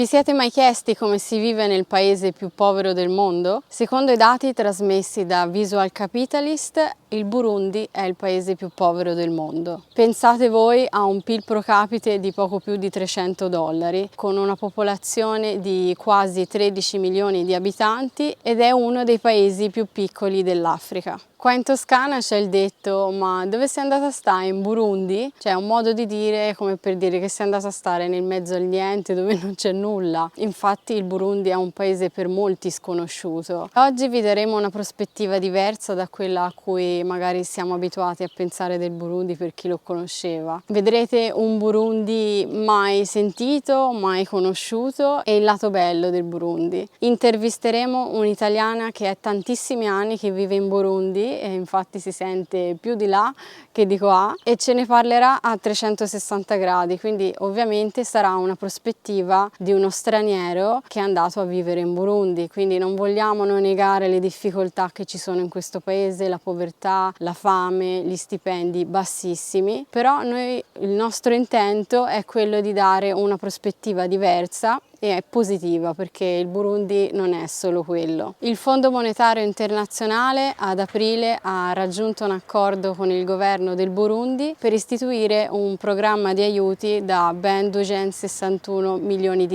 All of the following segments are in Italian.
Vi siete mai chiesti come si vive nel paese più povero del mondo? Secondo i dati trasmessi da Visual Capitalist, il Burundi è il paese più povero del mondo. Pensate voi a un PIL pro capite di poco più di $300, con una popolazione di quasi 13 milioni di abitanti ed è uno dei paesi più piccoli dell'Africa. Qua in Toscana c'è il detto: ma dove sei andata a stare? In Burundi? Cioè, è un modo di dire come per dire che sei andata a stare nel mezzo al niente, dove non c'è nulla. Infatti il Burundi è un paese per molti sconosciuto. Oggi vi daremo una prospettiva diversa da quella a cui magari siamo abituati a pensare del Burundi per chi lo conosceva. Vedrete un Burundi mai sentito, mai conosciuto, e il lato bello del Burundi. Intervisteremo un'italiana che è tantissimi anni che vive in Burundi, e infatti si sente più di là che di qua, e ce ne parlerà a 360 gradi, quindi ovviamente sarà una prospettiva di uno straniero che è andato a vivere in Burundi, quindi non vogliamo negare le difficoltà che ci sono in questo paese, la povertà, la fame, gli stipendi bassissimi, però il nostro intento è quello di dare una prospettiva diversa e è positiva, perché il Burundi non è solo quello. Il Fondo Monetario Internazionale ad aprile ha raggiunto un accordo con il governo del Burundi per istituire un programma di aiuti da ben $261 milioni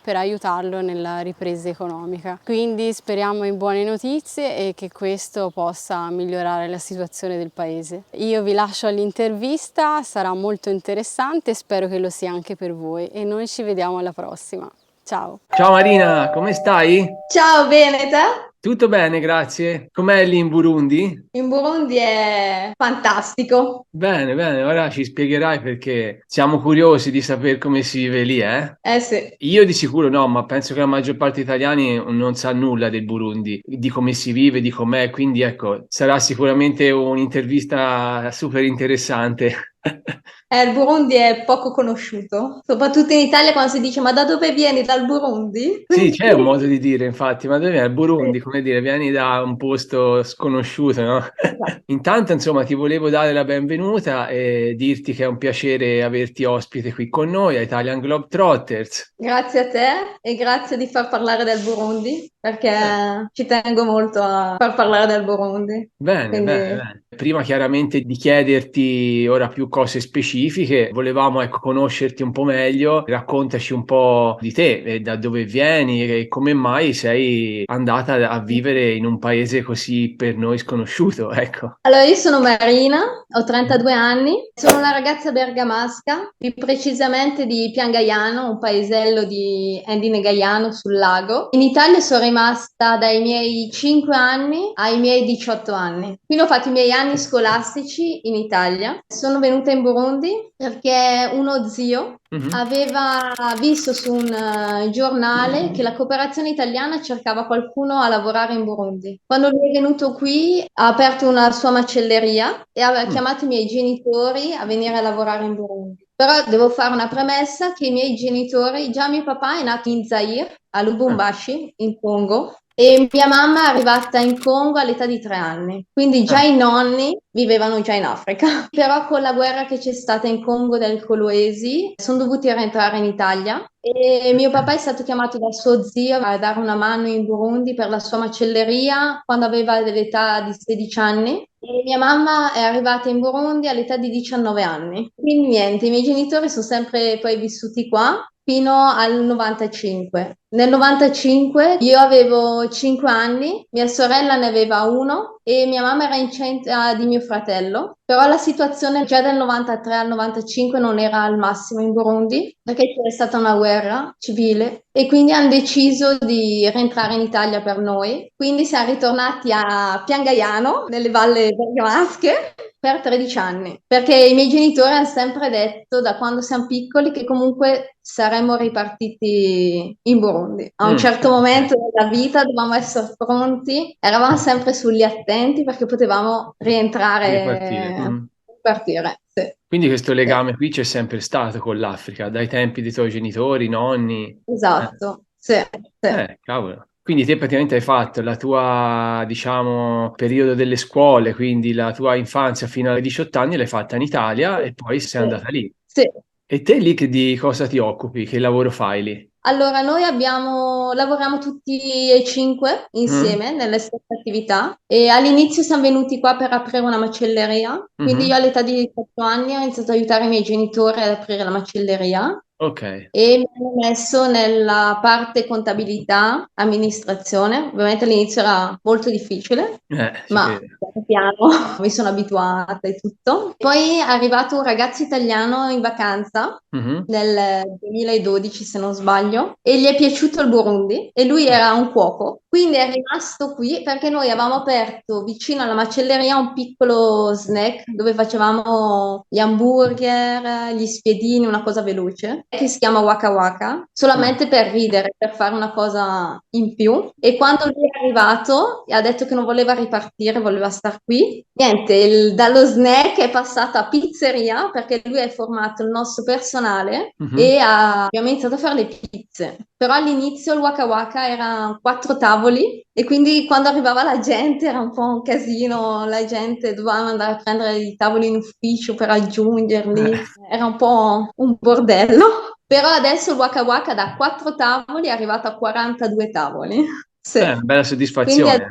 per aiutarlo nella ripresa economica. Quindi speriamo in buone notizie e che questo possa migliorare la situazione del paese. Io vi lascio all'intervista, sarà molto interessante, spero che lo sia anche per voi, e noi ci vediamo alla prossima. Ciao. Ciao Marina, come stai? Ciao, bene te? Tutto bene, grazie. Com'è lì in Burundi? In Burundi è fantastico. Bene, bene, ora ci spiegherai perché siamo curiosi di sapere come si vive lì, eh? Eh sì. Io di sicuro no, ma penso che la maggior parte degli italiani non sa nulla del Burundi, di come si vive, di com'è, quindi ecco, sarà sicuramente un'intervista super interessante. Il Burundi è poco conosciuto, soprattutto in Italia quando si dice ma da dove vieni? Dal Burundi? Sì, c'è un modo di dire, infatti, ma dove viene? Il Sì, Burundi, come dire, vieni da un posto sconosciuto, no? esatto. Intanto, insomma, ti volevo dare la benvenuta e dirti che è un piacere averti ospite qui con noi a Italian Globetrotters. Grazie a te e grazie di far parlare del Burundi, perché ci tengo molto a far parlare del Burundi. Bene, bene, Quindi bene. Prima chiaramente di chiederti ora più cose specifiche, volevamo ecco, conoscerti un po' meglio, raccontaci un po' di te, e da dove vieni e come mai sei andata a vivere in un paese così per noi sconosciuto, ecco. allora, io sono Marina, ho 32 anni, sono una ragazza bergamasca, più precisamente di Piangaiano, un paesello di Endine Gaiano sul lago. In Italia sono rimasta dai miei 5 anni ai miei 18 anni. Quindi ho fatto i miei anni scolastici in Italia. Sono venuta in Burundi perché uno zio Mhm. aveva visto su un giornale che la cooperazione italiana cercava qualcuno a lavorare in Burundi. Quando lui è venuto qui, ha aperto una sua macelleria e aveva Mm. chiamato i miei genitori a venire a lavorare in Burundi. Però devo fare una premessa che i miei genitori, già mio papà è nato in Zaire, a Ah, Lubumbashi, in Congo, e mia mamma è arrivata in Congo all'età di 3 anni, quindi già ah, i nonni vivevano già in Africa. Però con la guerra che c'è stata in Congo del Koloesi sono dovuti rientrare in Italia e mio papà è stato chiamato da suo zio a dare una mano in Burundi per la sua macelleria quando aveva l'età di 16 anni. E mia mamma è arrivata in Burundi all'età di 19 anni. Quindi niente, i miei genitori sono sempre poi vissuti qua fino al 95. Nel 95 io avevo 5 anni, mia sorella ne aveva uno e mia mamma era incinta di mio fratello, però la situazione già dal 93 al 95 non era al massimo in Burundi perché c'era stata una guerra civile e quindi hanno deciso di rientrare in Italia per noi. Quindi siamo ritornati a Piangaiano, nelle valle bergamasche, per 13 anni, perché i miei genitori hanno sempre detto da quando siamo piccoli che comunque saremmo ripartiti in Burundi. A un certo ok, momento della vita dovevamo essere pronti, eravamo sempre sugli attenti perché potevamo ripartire. rientrare, Mm. partire. Sì, Quindi questo sì, legame qui c'è sempre stato con l'Africa, dai tempi dei tuoi genitori, nonni. esatto, sì, sì. Cavolo. Quindi te praticamente hai fatto la tua, diciamo, periodo delle scuole, quindi la tua infanzia fino ai 18 anni l'hai fatta in Italia Sì, e poi sei sì, andata lì. sì. E te lì che di cosa ti occupi? Che lavoro fai lì? Allora, lavoriamo tutti e cinque Mm? insieme nelle stesse attività e all'inizio siamo venuti qua per aprire una macelleria, quindi io Mhm. all'età di 18 anni ho iniziato ad aiutare i miei genitori ad aprire la macelleria Ok. e mi hanno messo nella parte contabilità, amministrazione. Ovviamente all'inizio era molto difficile, Ci ma credo. piano piano mi sono abituata e tutto. Poi è arrivato un ragazzo italiano in vacanza Mhm. nel 2012, se non sbaglio, e gli è piaciuto il Burundi e lui era un cuoco, quindi è rimasto qui perché noi avevamo aperto vicino alla macelleria un piccolo snack dove facevamo gli hamburger, gli spiedini, una cosa veloce, che si chiama Waka Waka, Ah. solamente per ridere, per fare una cosa in più. E quando lui è arrivato e ha detto che non voleva ripartire, voleva star qui, niente, dallo snack è passata a pizzeria perché lui ha formato il nostro personale Mhm. e abbiamo iniziato a fare le pizze. Però all'inizio il Waka Waka era 4 tavoli e quindi quando arrivava la gente era un po' un casino, la gente doveva andare a prendere i tavoli in ufficio per aggiungerli, era un po' un bordello. Però adesso il Waka Waka da 4 tavoli è arrivato a 42 tavoli. Sì. Una bella Quindi soddisfazione.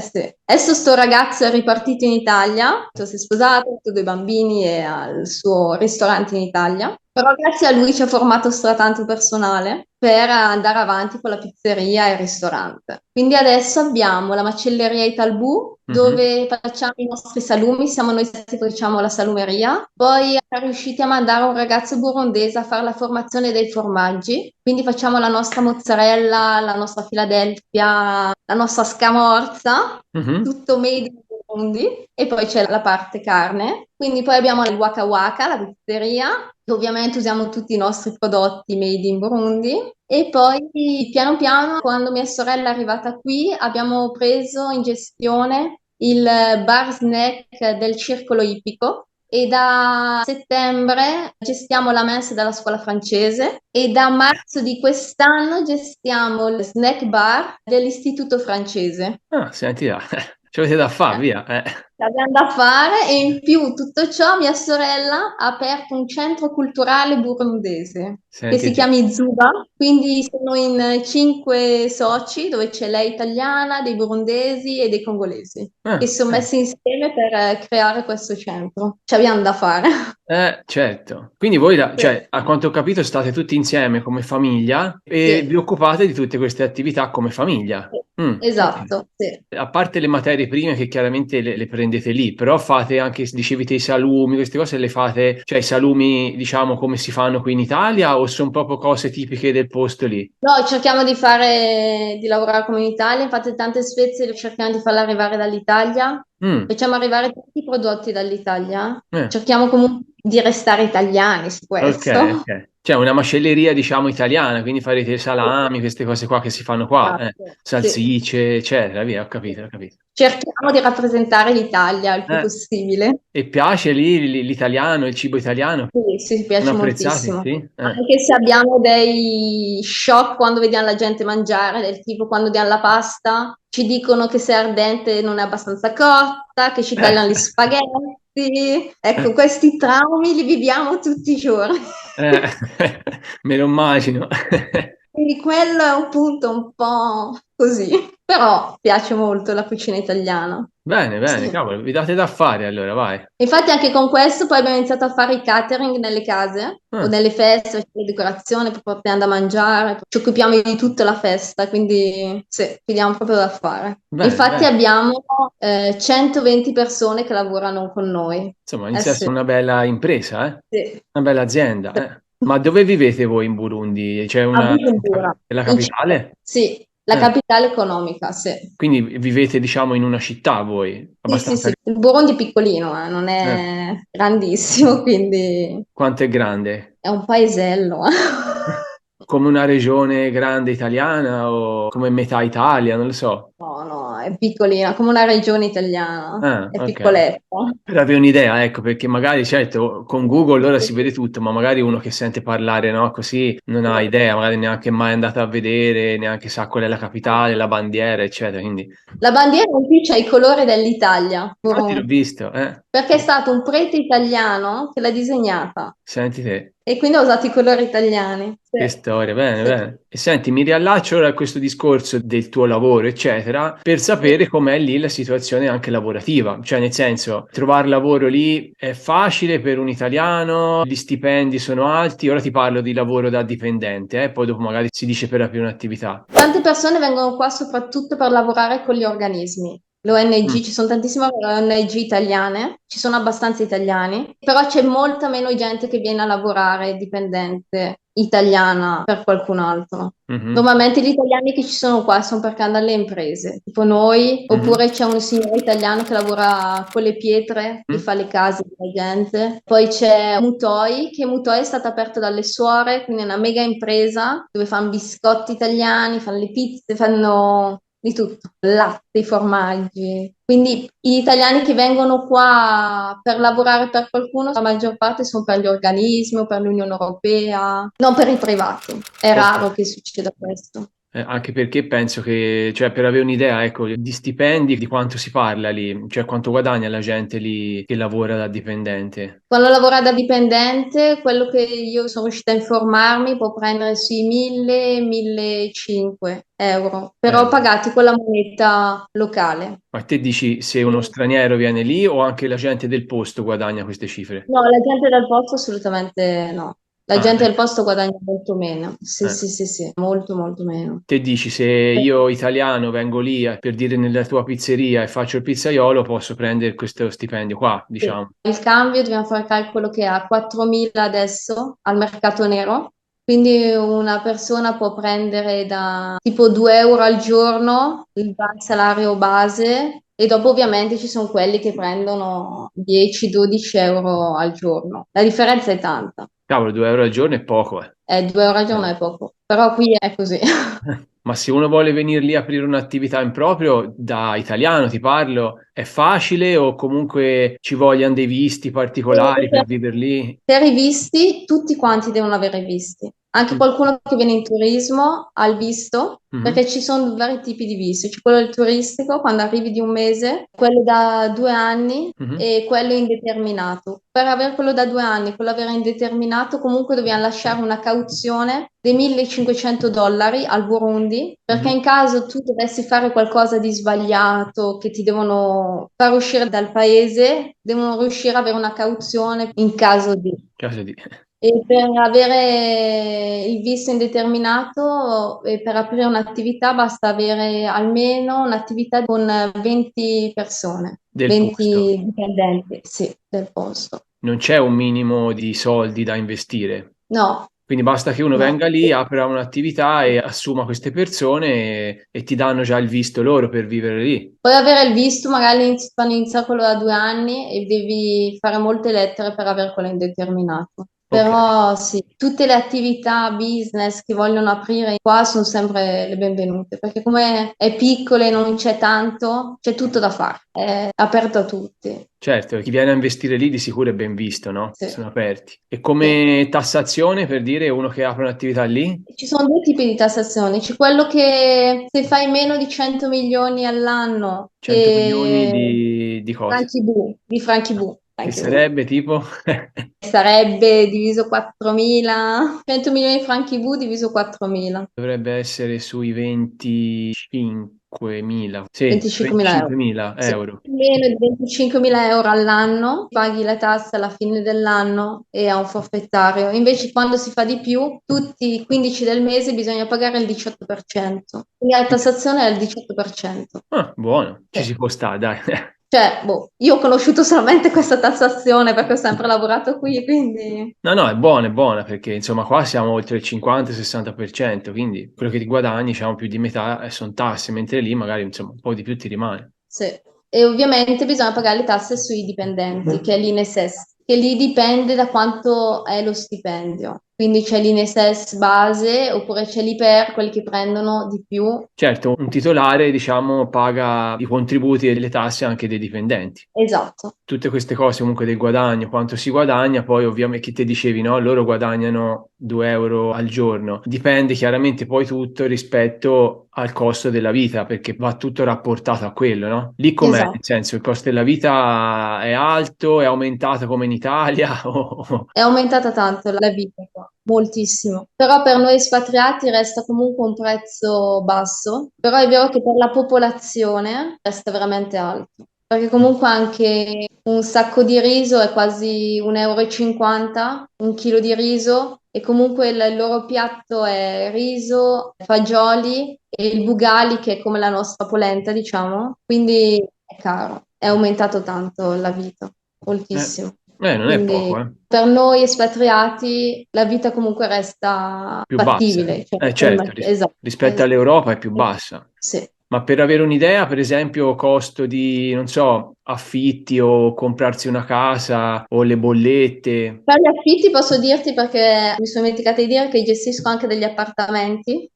sì. Adesso sto ragazzo è ripartito in Italia, si è sposato, ha avuto 2 bambini e ha il suo ristorante in Italia. Però grazie a lui ci ha formato stratanto personale per andare avanti con la pizzeria e il ristorante. Quindi adesso abbiamo la macelleria Italbu, Mhm. dove facciamo i nostri salumi, siamo noi stessi che facciamo la salumeria. Poi siamo riusciti a mandare un ragazzo burundese a fare la formazione dei formaggi, quindi facciamo la nostra mozzarella, la nostra Philadelphia, la nostra scamorza, Mhm. tutto made in Burundi. E poi c'è la parte carne. Quindi poi abbiamo il Waka Waka, la pizzeria, che ovviamente usiamo tutti i nostri prodotti made in Burundi. E poi piano piano, quando mia sorella è arrivata qui, abbiamo preso in gestione il bar snack del Circolo Ippico e da settembre gestiamo la mensa della scuola francese e da marzo di quest'anno gestiamo il snack bar dell'Istituto francese. Ah, senti là, ci avete da fare, via. Abbiamo da fare e in più tutto ciò mia sorella ha aperto un centro culturale burundese che Senti si te. chiama Izuba, quindi sono in 5 soci dove c'è lei italiana, dei burundesi e dei congolesi che Ah, si sono messi insieme per creare questo centro. Ci abbiamo da fare. certo. Quindi voi, Sì, cioè, a quanto ho capito, state tutti insieme come famiglia e vi sì, occupate di tutte queste attività come famiglia. sì. Ok. Esatto, sì. A parte le materie prime che chiaramente le prendete lì, però fate anche, dicevi te, i salumi, queste cose le fate, cioè i salumi, diciamo, come si fanno qui in Italia o sono proprio cose tipiche del posto lì? No, cerchiamo di lavorare come in Italia, infatti tante spezie cerchiamo di farle arrivare dall'Italia, Mm, facciamo arrivare tutti i prodotti dall'Italia, eh, cerchiamo comunque di restare italiani su ok, questo. ok. Cioè una macelleria, diciamo, italiana, quindi farete salami, queste cose qua che si fanno qua, Esatto, sì. salsicce, eccetera, via, ho capito, ho capito. Cerchiamo di rappresentare l'Italia il più Eh, possibile. e piace lì l'italiano, il cibo italiano? Sì, sì, ci Sono piace apprezzati, moltissimo. sì? Anche se abbiamo dei shock quando vediamo la gente mangiare, del tipo quando diamo la pasta, ci dicono che se è ardente e non è abbastanza cotta, che ci tagliano gli spaghetti. Ecco, questi traumi li viviamo tutti i giorni. Eh, me lo immagino. Quindi quello è un punto un po' così, però piace molto la cucina italiana. Bene, bene, Sì. cavolo, vi date da fare allora, vai. Infatti anche con questo poi abbiamo iniziato a fare i catering nelle case o Ah, nelle feste, c'è la decorazione per portare da mangiare, ci occupiamo di tutta la festa, quindi sì, ci diamo proprio da fare. bene, Infatti bene. abbiamo 120 persone che lavorano con noi. Insomma, Eh inizia a sì, essere una bella impresa, eh? sì, Una bella azienda, sì. eh? Ma dove vivete voi in Burundi? C'è A una... Bujumbura, È la in città. capitale? Sì, la Eh, capitale economica, sì. quindi vivete, diciamo, in una città voi, Sì, sì, abbastanza... sì. Il Burundi è piccolino, non Eh, è grandissimo, quindi quanto è grande? è un paesello. Come una regione grande italiana o come metà Italia, non lo so. No, no, è piccolina, come una regione italiana, Ah, è ok. piccoletta. Per avere un'idea, ecco, perché magari, certo, con Google ora si vede tutto, ma magari uno che sente parlare, no, così non ha idea, magari neanche mai è andato a vedere, neanche sa qual è la capitale, la bandiera, eccetera. Quindi, La bandiera in più c'ha i colori dell'Italia, infatti l'ho visto, perché è stato un prete italiano che l'ha disegnata. senti te. E quindi ho usato i colori italiani. Che Sì, storia, bene, sì, bene. E senti, mi riallaccio ora a questo discorso del tuo lavoro, eccetera, per sì. sapere com'è lì la situazione anche lavorativa. Cioè, nel senso, trovare lavoro lì è facile per un italiano, gli stipendi sono alti. Ora ti parlo di lavoro da dipendente, poi dopo magari si dice per aprire un'attività. Tante persone vengono qua soprattutto per lavorare con gli organismi. L'ONG, Mm, ci sono tantissime ONG italiane, ci sono abbastanza italiani, però c'è molta meno gente che viene a lavorare dipendente italiana per qualcun altro. mhm, Normalmente gli italiani che ci sono qua sono perché hanno le imprese, tipo noi, mhm, oppure c'è un signore italiano che lavora con le pietre, che mm. fa le case della gente. Poi c'è Mutoi, che Mutoi è stata aperta dalle suore, quindi è una mega impresa dove fanno biscotti italiani, fanno le pizze, fanno di tutto, latte, i formaggi. Quindi gli italiani che vengono qua per lavorare per qualcuno, la maggior parte sono per gli organismi o per l'Unione Europea, non per i privati. È Ok. raro che succeda questo. Anche perché penso che, cioè, per avere un'idea, ecco, di stipendi, di quanto si parla lì, cioè quanto guadagna la gente lì che lavora da dipendente. Quando lavora da dipendente, quello che io sono riuscita a informarmi può prendere sui 1000-1500 euro, però Eh, pagati con la moneta locale. ma te dici se uno straniero viene lì o anche la gente del posto guadagna queste cifre? No, la gente del posto assolutamente no. La Ah, gente del posto guadagna molto meno. Sì, eh. sì, sì, sì, molto, molto meno. Te dici se io italiano vengo lì per dire nella tua pizzeria e faccio il pizzaiolo, posso prendere questo stipendio qua, Sì. diciamo. Il cambio dobbiamo fare calcolo che ha 4.000 adesso al mercato nero, quindi una persona può prendere da tipo 2 euro al giorno il salario base e dopo ovviamente ci sono quelli che prendono 10-12 euro al giorno. La differenza è tanta. Cavolo, 2 euro al giorno è poco, eh. 2 euro al giorno Eh. è poco, però qui è così. Ma se uno vuole venire lì a aprire un'attività in proprio, da italiano ti parlo, è facile o comunque ci vogliano dei visti particolari per vivere lì? Per i visti, tutti quanti devono avere i visti. Anche Mm. qualcuno che viene in turismo ha il visto, Mhm, perché ci sono vari tipi di visti. C'è quello del turistico, quando arrivi di un mese, quello da 2 anni mhm, e quello indeterminato. Per avere quello da 2 anni, quello avere indeterminato, comunque dobbiamo lasciare una cauzione dei 1.500 dollari al Burundi, perché mhm. in caso tu dovessi fare qualcosa di sbagliato, che ti devono far uscire dal paese, devono riuscire ad avere una cauzione in caso di. Caso di... E per avere il visto indeterminato e per aprire un'attività basta avere almeno un'attività con 20 persone, del posto. 20 dipendenti, sì, del posto. Non c'è un minimo di soldi da investire. No, Quindi basta che uno no. venga lì, apra un'attività e assuma queste persone e ti danno già il visto loro per vivere lì. Puoi avere il visto, magari fanno iniziare quello da 2 anni e devi fare molte lettere per avere quello indeterminato. Ok. Però sì, tutte le attività business che vogliono aprire qua sono sempre le benvenute, perché come è piccolo e non c'è tanto, c'è tutto da fare, è aperto a tutti. Certo, chi viene a investire lì di sicuro è ben visto, no? Sì, Sono aperti. E sì. come tassazione, per dire, uno che apre un'attività lì? Ci sono due tipi di tassazione, c'è quello che se fai meno di 100 milioni all'anno, 100 milioni che di cosa? franchi Bu, di franchi Bu, Che franchi Bu. sarebbe tipo? Sarebbe diviso 4.000, 100 milioni di franchi V diviso 4.000, Dovrebbe essere sui 25.000. Sì, 25.000 euro. 25.000 Sì. euro. Meno di 25.000 euro all'anno, paghi la tassa alla fine dell'anno e a un forfettario. Invece quando si fa di più, tutti i 15 del mese bisogna pagare il 18%. Quindi la tassazione è il 18%. Ah, buono, ci Sì. si può stare, dai. Cioè, boh, io ho conosciuto solamente questa tassazione perché ho sempre lavorato qui, quindi. No, no, è buona perché insomma qua siamo oltre il 50-60%, quindi quello che ti guadagni, diciamo, più di metà sono tasse, mentre lì magari insomma un po' di più ti rimane. Sì. E ovviamente bisogna pagare le tasse sui dipendenti, che è l'INSS, che lì dipende da quanto è lo stipendio. quindi c'è l'INSS base oppure c'è l'IPER, quelli che prendono di più. Certo, un titolare, diciamo, paga i contributi e le tasse anche dei dipendenti. Esatto, Tutte queste cose comunque del guadagno, quanto si guadagna, poi ovviamente che te dicevi, no? Loro guadagnano 2 euro al giorno. Dipende chiaramente poi tutto rispetto al costo della vita, perché va tutto rapportato a quello, no? Lì com'è? Nel esatto. senso, il costo della vita è alto, è aumentato come in Italia? È aumentata tanto la vita qua, moltissimo. Però per noi espatriati resta comunque un prezzo basso, però è vero che per la popolazione resta veramente alto. Perché comunque anche un sacco di riso è quasi 1,50 euro, un chilo di riso, e comunque il loro piatto è riso, fagioli e il bugali, che è come la nostra polenta, diciamo. Quindi è caro, è aumentato tanto la vita, Eh, moltissimo. non è Quindi poco, eh. per noi espatriati la vita comunque resta Più bassa. fattibile, cioè, Certo, esatto, rispetto esatto. all'Europa è più bassa. Sì. Ma per avere un'idea, per esempio, costo di, non so, affitti o comprarsi una casa o le bollette. Per gli affitti posso dirti, perché mi sono dimenticata di dire, che gestisco anche degli appartamenti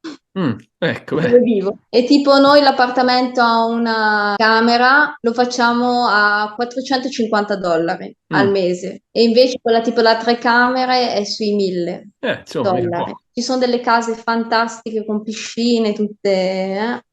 Ecco, dove vivo. E tipo noi l'appartamento ha una camera, lo facciamo a 450 dollari al mm, mese. E invece quella tipo da 3 camere è sui 1000 insomma, mica dollari. poco. Ci sono delle case fantastiche con piscine, tutte,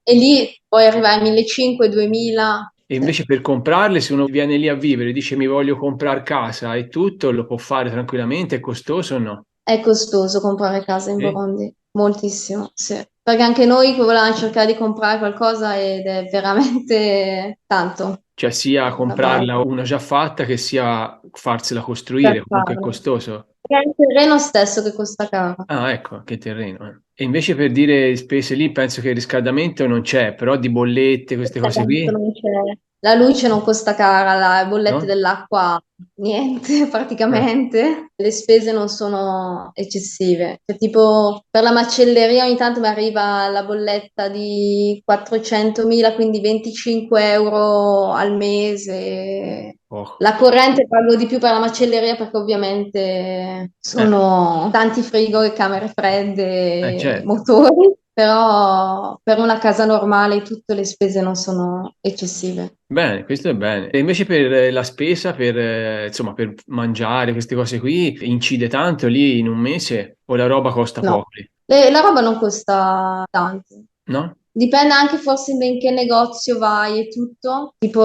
e lì puoi arrivare a 1500-2000. E invece per comprarle, se uno viene lì a vivere, dice mi voglio comprare casa e tutto, lo può fare tranquillamente, è costoso o no? È costoso comprare casa in Sì? Burundi, moltissimo, sì. Perché anche noi volevamo cercare di comprare qualcosa ed è veramente tanto Cioè sia la base comprarla una già fatta che sia farsela per costruire, comunque è farlo. costoso. È il terreno stesso che costa caro. Ah, ecco, che terreno. E invece per dire spese lì, penso che il riscaldamento non c'è, però di bollette, queste cose Adesso qui, non c'è- La luce non costa cara, le bollette no? dell'acqua niente Eh. praticamente, le spese non sono eccessive. Cioè, tipo per la macelleria ogni tanto mi arriva la bolletta di 400.000, quindi 25 euro al mese. Oh. La corrente pago di più per la macelleria perché ovviamente Eh, sono tanti frigo e camere fredde, e certo. motori, però per una casa normale tutte le spese non sono eccessive. Bene, questo è bene. E invece per la spesa, per, insomma, per mangiare queste cose qui, incide tanto lì in un mese o la roba costa No, poco lì? la roba non costa tanto. No? Dipende anche forse in che negozio vai e tutto. Tipo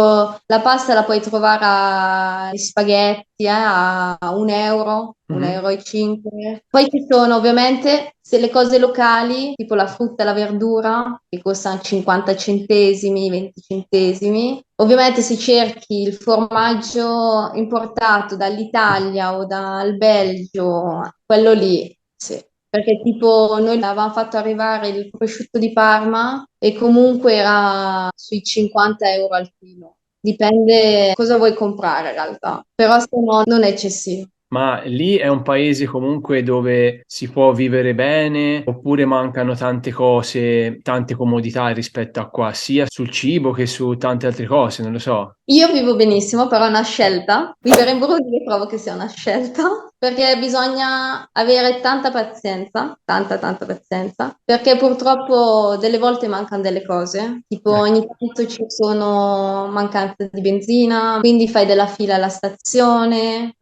la pasta la puoi trovare agli spaghetti a 1 euro, un Mhm. euro e 5. Poi ci sono ovviamente se le cose locali, tipo la frutta e la verdura, che costano 50 centesimi, 20 centesimi. Ovviamente se cerchi il formaggio importato dall'Italia o dal Belgio, quello lì, sì. Perché tipo noi avevamo fatto arrivare il prosciutto di Parma e comunque era sui 50 euro al chilo. Dipende cosa vuoi comprare in realtà, però se no non è eccessivo. Ma lì è un paese comunque dove si può vivere bene, oppure mancano tante cose, tante comodità rispetto a qua, sia sul cibo che su tante altre cose, non lo so. Io vivo benissimo, però è una scelta. Vivere in Burundi trovo che sia una scelta, perché bisogna avere tanta pazienza, tanta tanta pazienza, perché purtroppo delle volte mancano delle cose, tipo Ecco. ogni tanto ci sono mancanze di benzina, quindi fai della fila alla stazione,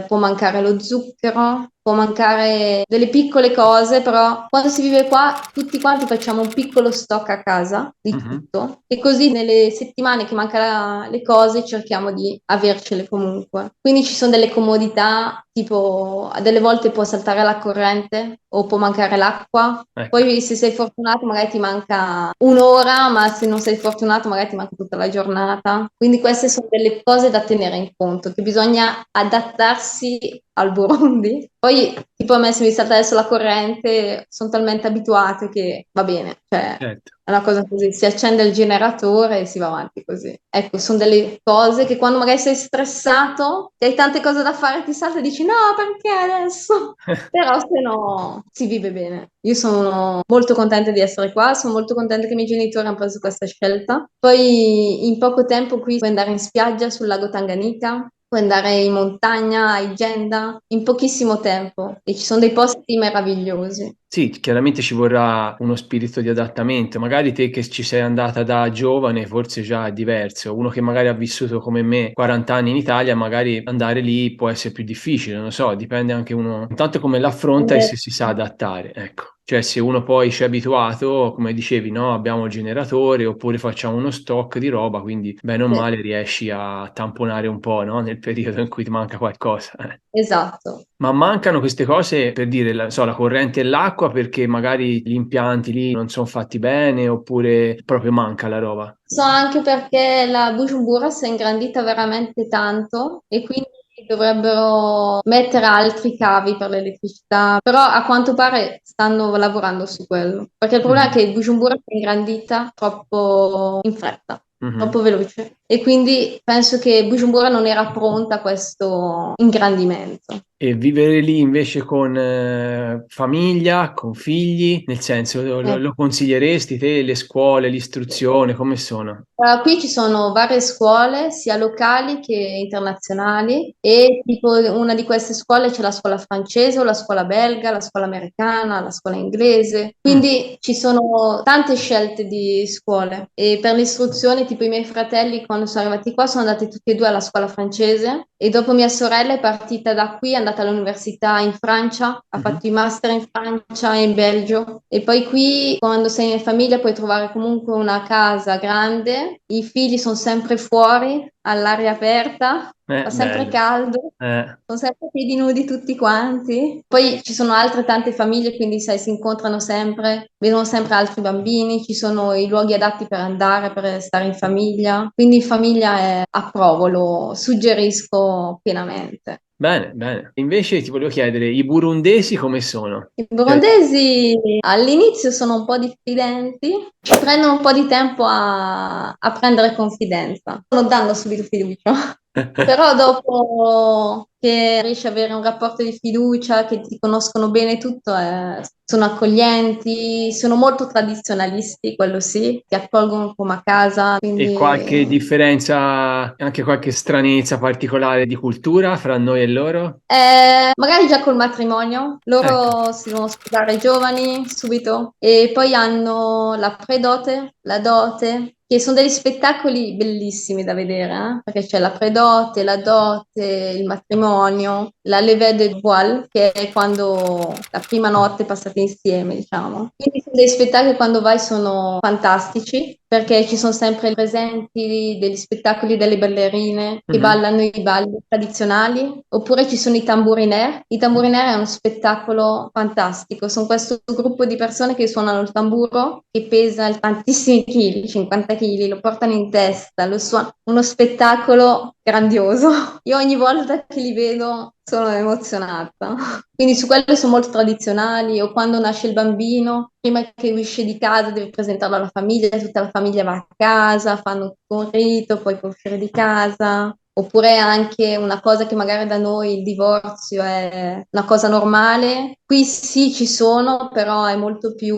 può mancare lo zucchero, può mancare delle piccole cose, però quando si vive qua tutti quanti facciamo un piccolo stock a casa di Mhm. tutto e così nelle settimane che mancano le cose cerchiamo di avercele comunque. Quindi ci sono delle comodità, tipo delle volte può saltare la corrente o può mancare l'acqua. Ecco. Poi se sei fortunato magari ti manca un'ora, ma se non sei fortunato magari ti manca tutta la giornata. Quindi queste sono delle cose da tenere in conto, che bisogna adattarsi al Burundi. Poi, tipo a me se mi salta adesso la corrente, sono talmente abituate che va bene, cioè Certo. è una cosa così, si accende il generatore e si va avanti così. Ecco, sono delle cose che quando magari sei stressato, e hai tante cose da fare, ti salta e dici no, perché adesso? Però se no si vive bene. Io sono molto contenta di essere qua, sono molto contenta che i miei genitori hanno preso questa scelta. Poi in poco tempo qui puoi andare in spiaggia sul lago Tanganyika, puoi andare in montagna, a Igenda, in pochissimo tempo e ci sono dei posti meravigliosi. Sì, chiaramente ci vorrà uno spirito di adattamento. Magari te che ci sei andata da giovane, forse già è diverso. Uno che magari ha vissuto come me 40 anni in Italia, magari andare lì può essere più difficile, non lo so, dipende anche uno, intanto come l'affronta e se si sa adattare, ecco. Cioè, se uno poi ci è abituato, come dicevi, no, abbiamo il generatore oppure facciamo uno stock di roba, quindi bene o Sì, male riesci a tamponare un po', no, nel periodo in cui ti manca qualcosa. esatto. Ma mancano queste cose per dire, so, la corrente e l'acqua perché magari gli impianti lì non sono fatti bene oppure proprio manca la roba. So anche perché la Bujumbura si è ingrandita veramente tanto e quindi dovrebbero mettere altri cavi per l'elettricità, però a quanto pare stanno lavorando su quello, perché il problema è Mhm, che Bujumbura si è ingrandita troppo in fretta, mhm. troppo veloce e quindi penso che Bujumbura non era pronta a questo ingrandimento. E vivere lì invece con famiglia, con figli, nel senso Eh, lo consiglieresti te, le scuole, l'istruzione, come sono? Qui ci sono varie scuole, sia locali che internazionali, e tipo una di queste scuole c'è la scuola francese o la scuola belga, la scuola americana, la scuola inglese. Mm, Quindi ci sono tante scelte di scuole. E per l'istruzione, tipo i miei fratelli, quando sono arrivati qua, sono andati tutti e due alla scuola francese. E dopo mia sorella è partita da qui, è andata all'università in Francia, ha mhm. fatto i master in Francia e in Belgio. E poi qui, quando sei in famiglia, puoi trovare comunque una casa grande, i figli sono sempre fuori, all'aria aperta, fa sempre Bello. caldo. Eh. Sono sempre a piedi nudi tutti quanti. Poi ci sono altre tante famiglie, quindi sai, si incontrano sempre, vedono sempre altri bambini, ci sono i luoghi adatti per andare, per stare in famiglia. Quindi in famiglia approvo, lo suggerisco pienamente. Bene, bene. Invece ti volevo chiedere, i burundesi come sono? I Cioè, burundesi all'inizio sono un po' diffidenti, ci prendono un po' di tempo a prendere confidenza, non danno subito fiducia. Però dopo che riesci ad avere un rapporto di fiducia, che ti conoscono bene tutto, sono accoglienti, sono molto tradizionalisti, quello sì, ti accolgono come a casa, e qualche quindi differenza, anche qualche stranezza particolare di cultura fra noi e loro? magari già col matrimonio, Ecco. loro si devono sposare giovani subito e poi hanno la predote, la dote, che sono degli spettacoli bellissimi da vedere, perché c'è la predote, la dote, il matrimonio, la levée de voile, che è quando la prima notte passate insieme, diciamo. Quindi sono dei spettacoli che quando vai sono fantastici, perché ci sono sempre presenti degli spettacoli delle ballerine che Mhm. ballano i balli tradizionali, oppure ci sono i tambourinaire. I tambourinaire è uno spettacolo fantastico, sono questo gruppo di persone che suonano il tamburo, che pesa tantissimi chili, 50 kg, lo portano in testa, lo suonano, uno spettacolo grandioso. Io ogni volta che li vedo sono emozionata. Quindi su quello sono molto tradizionali, o quando nasce il bambino, prima che esce di casa deve presentarlo alla famiglia, tutta la famiglia va a casa, fanno tutto un rito, poi può uscire di casa. Oppure anche una cosa che magari da noi il divorzio è una cosa normale. Qui sì ci sono, però è molto più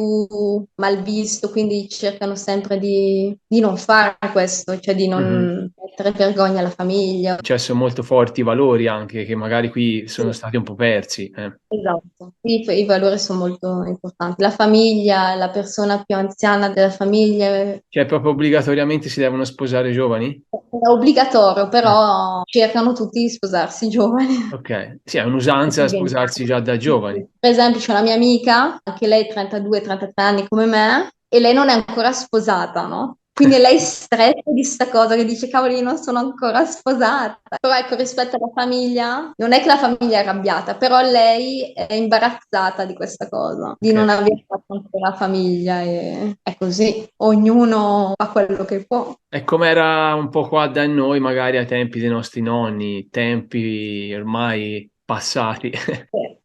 mal visto, quindi cercano sempre di non fare questo, cioè di Mhm. non mettere vergogna alla famiglia. Cioè, sono molto forti i valori anche che magari qui sono Sì. stati un po' persi. Esatto, i valori sono molto importanti. La famiglia, la persona più anziana della famiglia è Cioè, proprio obbligatoriamente si devono sposare giovani? obbligatorio, Eh, però cercano tutti di sposarsi giovani. ok, sì, è un'usanza Tutti 20 sposarsi già da anni. giovani. Per esempio, c'è una mia amica, anche lei 32-33 anni come me, e lei non è ancora sposata, no? Quindi lei stressa di sta cosa che dice, cavoli, io non sono ancora sposata. Però ecco, rispetto alla famiglia, non è che la famiglia è arrabbiata, però lei è imbarazzata di questa cosa, di non Ok. aver fatto ancora famiglia e è così, ognuno fa quello che può. È come era un po' qua da noi, magari ai tempi dei nostri nonni, tempi ormai passati,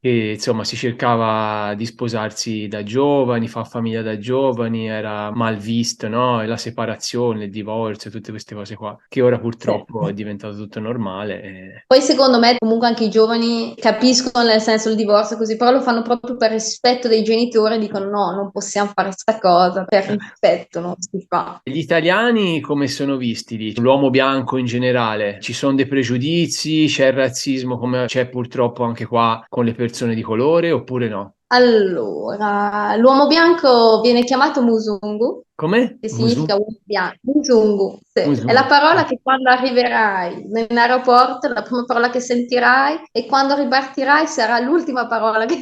che insomma si cercava di sposarsi da giovani, far famiglia da giovani, era mal visto, no? E la separazione, il divorzio, tutte queste cose qua, che ora Sì. purtroppo è diventato tutto normale. Poi secondo me comunque anche i giovani capiscono nel senso il divorzio così, però lo fanno proprio per rispetto dei genitori, dicono no, non possiamo fare sta cosa, per rispetto non si fa. Gli italiani come sono visti lì? L'uomo bianco in generale? Ci sono dei pregiudizi? C'è il razzismo come c'è purtroppo anche qua con le persone di colore oppure no? Allora, l'uomo bianco viene chiamato Musungu, Come? che significa uomo bianco. Musungu, sì. È la Musu. parola che quando arriverai in aeroporto, la prima parola che sentirai e quando ripartirai sarà l'ultima parola che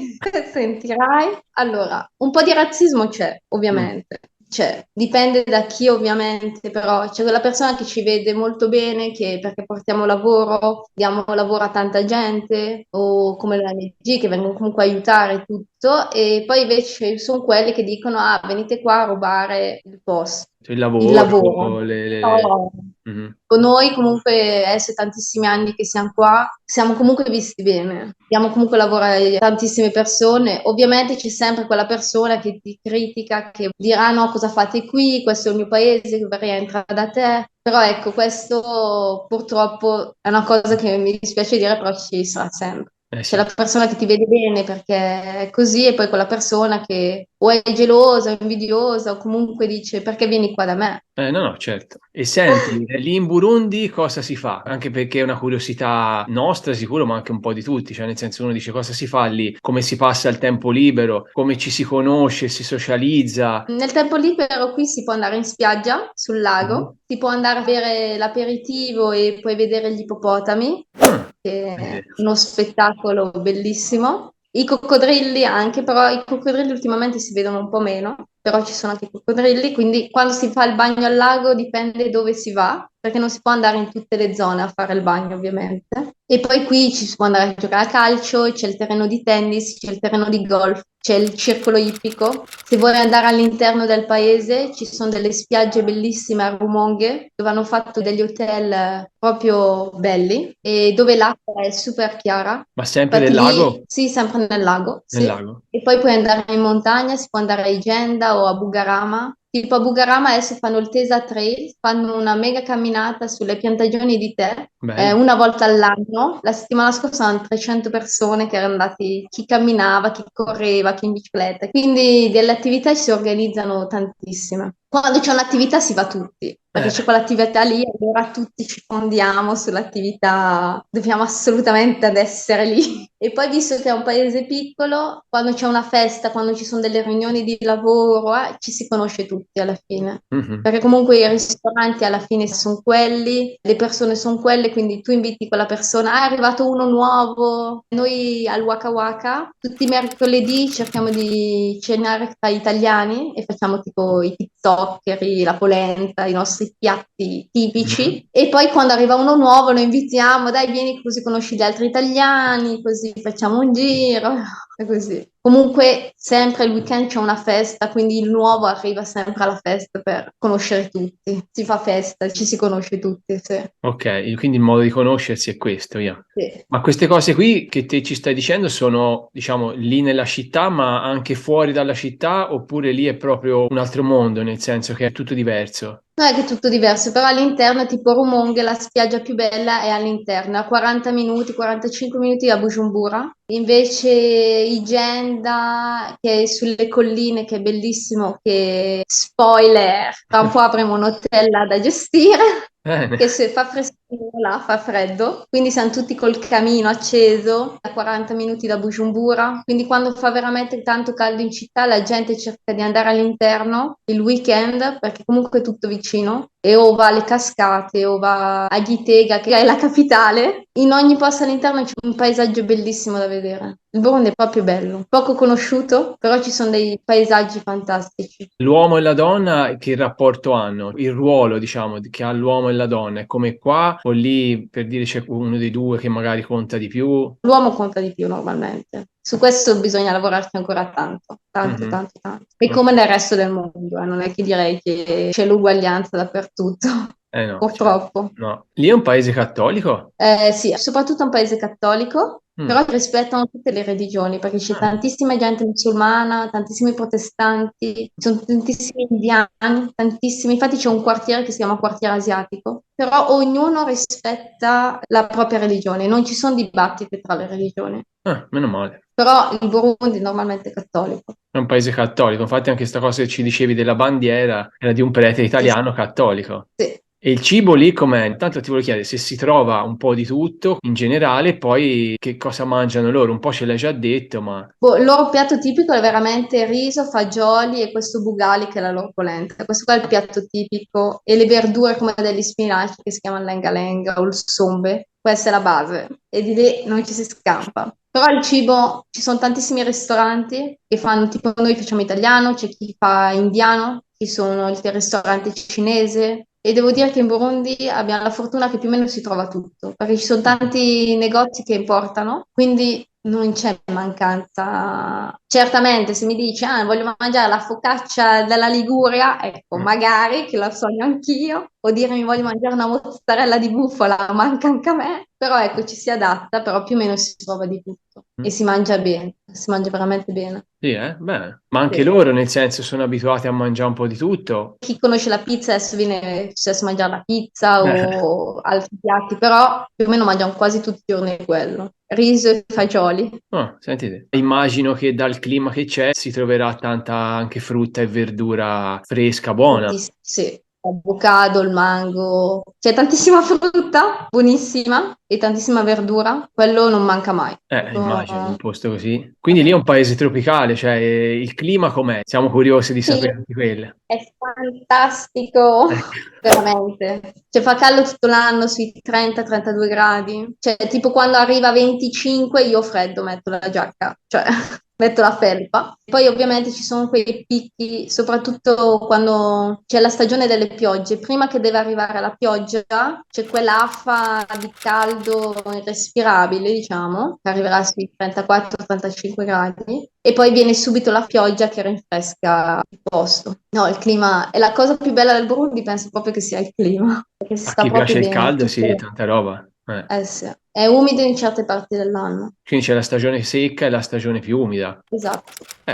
sentirai. Allora, un po' di razzismo c'è, Mm. ovviamente. C'è, dipende da chi ovviamente, però c'è quella persona che ci vede molto bene che perché portiamo lavoro, diamo lavoro a tanta gente, o come l'ONG che vengono comunque a aiutare tutto, e poi invece sono quelli che dicono: Ah, venite qua a rubare il posto, Il il lavoro. lavoro, No. Mhm. Con noi comunque adesso è tantissimi anni che siamo qua, siamo comunque visti bene, diamo comunque lavoro a tantissime persone, ovviamente c'è sempre quella persona che ti critica, che dirà no, cosa fate qui, questo è il mio paese, che vorrei entrare da te, però ecco, questo purtroppo è una cosa che mi dispiace dire, però ci sarà sempre. C'è Sì. la persona che ti vede bene perché è così e poi quella persona che o è gelosa, o invidiosa o comunque dice perché vieni qua da me. No, no, certo. E senti, lì in Burundi cosa si fa? Anche perché è una curiosità nostra, sicuro, ma anche un po' di tutti. Cioè, nel senso, uno dice cosa si fa lì, come si passa il tempo libero, come ci si conosce, si socializza. Nel tempo libero qui si può andare in spiaggia, sul Mhm. lago, si può andare a bere l'aperitivo e poi vedere gli ippopotami, Ah, che è vedi. uno spettacolo bellissimo. I coccodrilli anche, però i coccodrilli ultimamente si vedono un po' meno, però ci sono anche i coccodrilli, quindi quando si fa il bagno al lago dipende dove si va, perché non si può andare in tutte le zone a fare il bagno ovviamente. E poi qui ci si può andare a giocare a calcio, c'è il terreno di tennis, c'è il terreno di golf, c'è il circolo ippico. Se vuoi andare all'interno del paese, ci sono delle spiagge bellissime a Rumonge, dove hanno fatto degli hotel proprio belli e dove l'acqua è super chiara. Ma sempre del Infatti lì, lago? sì, sempre nel lago, Nel sì. lago. E poi puoi andare in montagna, si può andare a Igenda o a Bugarama. Tipo a Bugarama adesso fanno il Tesa Trail, fanno una mega camminata sulle piantagioni di tè, Bello. una volta all'anno. La settimana scorsa erano 300 persone che erano andati, chi camminava, chi correva, chi in bicicletta. Quindi delle attività ci si organizzano tantissime. Quando c'è un'attività si va tutti, perché Eh, c'è quell'attività lì, allora tutti ci fondiamo sull'attività, dobbiamo assolutamente ad essere lì. E poi, visto che è un paese piccolo, quando c'è una festa, quando ci sono delle riunioni di lavoro, ci si conosce tutti alla fine. mhm. Perché comunque i ristoranti alla fine sono quelli, le persone sono quelle, quindi tu inviti quella persona, ah, è arrivato uno nuovo. Noi al Waka Waka tutti i mercoledì cerchiamo di cenare tra italiani e facciamo tipo i pizzoccheri, la polenta, i nostri piatti Mhm. tipici. E poi quando arriva uno nuovo lo invitiamo, dai, vieni così conosci gli altri italiani, così facciamo un giro e così. Comunque sempre il weekend c'è una festa, quindi il nuovo arriva sempre alla festa per conoscere tutti. Si fa festa, ci si conosce tutti, sì. Ok, quindi il modo di conoscersi è questo, via. Sì. Ma queste cose qui che te ci stai dicendo sono, diciamo, lì nella città, ma anche fuori dalla città, oppure lì è proprio un altro mondo, nel senso che è tutto diverso? Non è che è tutto diverso, però all'interno, tipo Rumonghe, la spiaggia più bella è all'interno, a 40 minuti, 45 minuti da Bujumbura. Invece Igenda, che è sulle colline, che è bellissimo, che spoiler, tra un po' avremo un hotel là da gestire, Bene. che se fa freschino là, fa freddo, quindi siamo tutti col camino acceso, a 40 minuti da Bujumbura, quindi quando fa veramente tanto caldo in città la gente cerca di andare all'interno il weekend, perché comunque è tutto vicino, e o va alle cascate o va a Gitega, che è la capitale. In ogni posto all'interno c'è un paesaggio bellissimo da vedere. Il Burundi è proprio bello, poco conosciuto, però ci sono dei paesaggi fantastici. L'uomo e la donna che rapporto hanno? Il ruolo, diciamo, che ha l'uomo e la donna è come qua o lì per dire c'è uno dei due che magari conta di più? L'uomo conta di più normalmente. Su questo bisogna lavorarci ancora tanto, tanto, Mhm. tanto, tanto. E Ok. come nel resto del mondo, non è che direi che c'è l'uguaglianza dappertutto. No, purtroppo. certo. No. Lì è un paese cattolico? Sì, soprattutto un paese cattolico, Mm. però rispettano tutte le religioni, perché c'è Ah, tantissima gente musulmana, tantissimi protestanti, ci sono tantissimi indiani, tantissimi, infatti c'è un quartiere che si chiama quartiere asiatico, però ognuno rispetta la propria religione, non ci sono dibattiti tra le religioni, meno male. però il Burundi è normalmente cattolico. È un paese cattolico, infatti anche questa cosa che ci dicevi della bandiera era di un prete Sì, italiano cattolico. sì. E il cibo lì com'è? Intanto ti volevo chiedere se si trova un po' di tutto in generale, e poi che cosa mangiano loro. Un po' ce l'hai già detto, ma Boh, il loro piatto tipico è veramente riso, fagioli e questo bugali che è la loro polenta. Questo qua è il piatto tipico e le verdure come degli spinaci che si chiamano lenga lenga o il sombe. Questa è la base e di lì non ci si scampa. Però il cibo, ci sono tantissimi ristoranti che fanno, tipo noi facciamo italiano, c'è chi fa indiano, ci sono il ristorante cinese e devo dire che in Burundi abbiamo la fortuna che più o meno si trova tutto, perché ci sono tanti negozi che importano, quindi non c'è mancanza. Certamente se mi dici, voglio mangiare la focaccia della Liguria, ecco, magari, che la sogno anch'io, o dirmi voglio mangiare una mozzarella di bufala, manca anche a me, però ecco, ci si adatta, però più o meno si trova di tutto e si mangia bene, si mangia veramente bene. sì, beh, ma anche Sì. loro nel senso sono abituati a mangiare un po' di tutto. Chi conosce la pizza adesso viene spesso a mangiare la pizza Eh, o altri piatti, però più o meno mangiamo quasi tutti i giorni quello. Riso e fagioli. sentite, immagino che dal clima che c'è si troverà tanta anche frutta e verdura fresca, buona. Sì, l'avocado, il mango, c'è tantissima frutta, buonissima, e tantissima verdura, quello non manca mai. Immagino, in un Proprio- posto così. Quindi lì è un paese tropicale, cioè il clima com'è? Siamo curiosi di Sì, sapere anche quelle. è fantastico, Ecco. veramente. Cioè fa caldo tutto l'anno sui 30-32 gradi. Cioè tipo quando arriva a 25 io ho freddo, metto la giacca, cioè metto la felpa. Poi ovviamente ci sono quei picchi, soprattutto quando c'è la stagione delle piogge. Prima che deve arrivare la pioggia c'è quell'affa di caldo irrespirabile, diciamo, che arriverà sui 34-35 gradi. E poi viene subito la pioggia che rinfresca il posto. No, il clima è la cosa più bella del Burundi, penso proprio che sia il clima, perché si A sta chi proprio piace il bene. caldo, sì, tanta roba. Sì. È umido in certe parti dell'anno. Quindi c'è la stagione secca e la stagione più umida. Esatto.